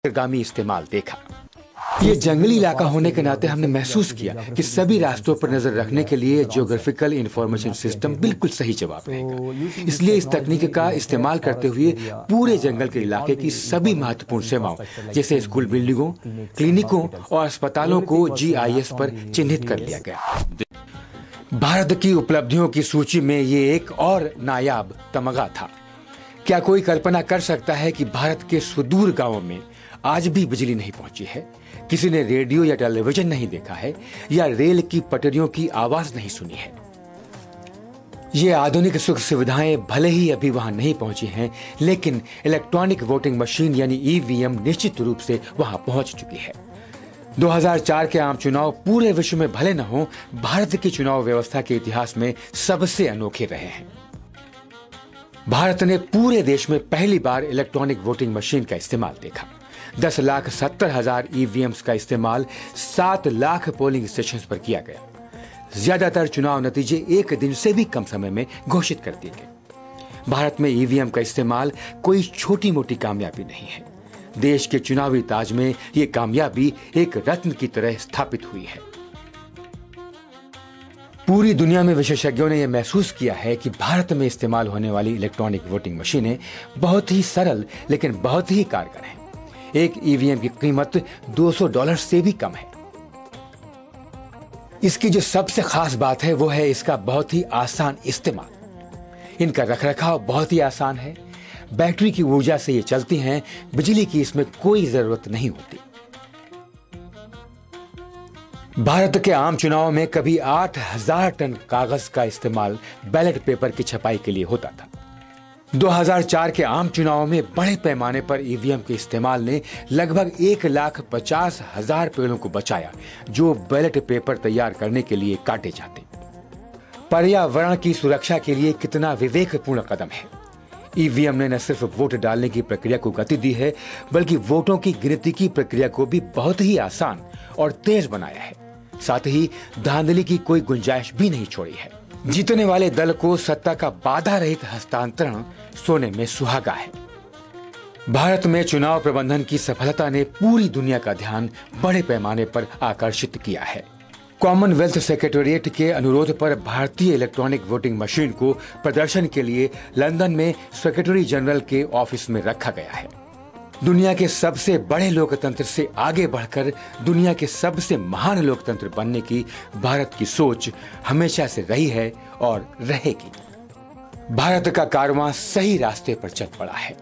गामी इस्तेमाल देखा। ये जंगली इलाका होने के नाते हमने महसूस किया कि सभी रास्तों पर नजर रखने के लिए ज्योग्राफिकल इंफॉर्मेशन सिस्टम बिल्कुल सही जवाब रहेगा। इसलिए इस तकनीक का इस्तेमाल करते हुए पूरे जंगल के इलाके की सभी महत्वपूर्ण सेवाओं जैसे स्कूल बिल्डिंगों, क्लिनिकों और अस्पतालों को GIS पर चिन्हित कर लिया गया। भारत की उपलब्धियों की सूची में ये एक और नायाब तमगा था। क्या कोई कल्पना कर सकता है कि भारत के सुदूर गांवों में आज भी बिजली नहीं पहुंची है, किसी ने रेडियो या टेलीविजन नहीं देखा है या रेल की पटरियों की आवाज नहीं सुनी है। ये आधुनिक सुख सुविधाएं भले ही अभी वहां नहीं पहुंची हैं, लेकिन इलेक्ट्रॉनिक वोटिंग मशीन यानी EVM निश्चित रूप से वहां पहुंच चुकी है। 2004 के आम चुनाव पूरे विश्व में भले न हो, भारत की चुनाव व्यवस्था के इतिहास में सबसे अनोखे रहे हैं। भारत ने पूरे देश में पहली बार इलेक्ट्रॉनिक वोटिंग मशीन का इस्तेमाल देखा। 10,70,000 EVMs का इस्तेमाल 7 लाख पोलिंग स्टेशंस पर किया गया। ज्यादातर चुनाव नतीजे एक दिन से भी कम समय में घोषित कर दिए गए। भारत में EVM का इस्तेमाल कोई छोटी मोटी कामयाबी नहीं है। देश के चुनावी ताज में यह कामयाबी एक रत्न की तरह स्थापित हुई है। पूरी दुनिया में विशेषज्ञों ने यह महसूस किया है कि भारत में इस्तेमाल होने वाली इलेक्ट्रॉनिक वोटिंग मशीनें बहुत ही सरल लेकिन बहुत ही कारगर हैं। एक EVM की कीमत $200 से भी कम है। इसकी जो सबसे खास बात है वो है इसका बहुत ही आसान इस्तेमाल। इनका रखरखाव बहुत ही आसान है। बैटरी की ऊर्जा से ये चलती हैं, बिजली की इसमें कोई जरूरत नहीं होती। भारत के आम चुनाव में कभी 8,000 टन कागज का इस्तेमाल बैलेट पेपर की छपाई के लिए होता था। 2004 के आम चुनाव में बड़े पैमाने पर EVM के इस्तेमाल ने लगभग 1,50,000 पेड़ों को बचाया, जो बैलेट पेपर तैयार करने के लिए काटे जाते। पर्यावरण की सुरक्षा के लिए कितना विवेकपूर्ण कदम है। EVM ने न सिर्फ वोट डालने की प्रक्रिया को गति दी है, बल्कि वोटों की गिनती की प्रक्रिया को भी बहुत ही आसान और तेज बनाया है। साथ ही धांधली की कोई गुंजाइश भी नहीं छोड़ी है। जीतने वाले दल को सत्ता का बाधा रहित हस्तांतरण सोने में सुहागा है। भारत में चुनाव प्रबंधन की सफलता ने पूरी दुनिया का ध्यान बड़े पैमाने पर आकर्षित किया है। कॉमनवेल्थ सेक्रेटेरिएट के अनुरोध पर भारतीय इलेक्ट्रॉनिक वोटिंग मशीन को प्रदर्शन के लिए लंदन में सेक्रेटरी जनरल के ऑफिस में रखा गया है। दुनिया के सबसे बड़े लोकतंत्र से आगे बढ़कर दुनिया के सबसे महान लोकतंत्र बनने की भारत की सोच हमेशा से रही है और रहेगी। भारत का कारवां सही रास्ते पर चल पड़ा है।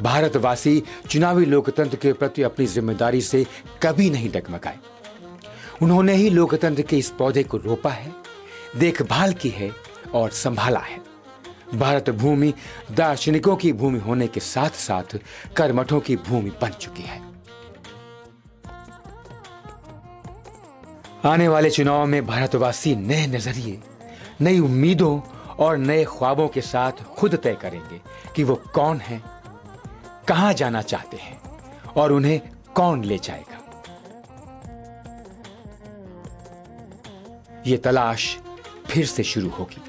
भारतवासी चुनावी लोकतंत्र के प्रति अपनी जिम्मेदारी से कभी नहीं डगमगाए। उन्होंने ही लोकतंत्र के इस पौधे को रोपा है, देखभाल की है और संभाला है। भारत भूमि दार्शनिकों की भूमि होने के साथ साथ कर्मठों की भूमि बन चुकी है। आने वाले चुनाव में भारतवासी नए नजरिए, नई उम्मीदों और नए ख्वाबों के साथ खुद तय करेंगे कि वो कौन हैं, कहां जाना चाहते हैं और उन्हें कौन ले जाएगा। ये तलाश फिर से शुरू होगी।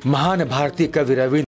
महान भारतीय कवि रविंद्र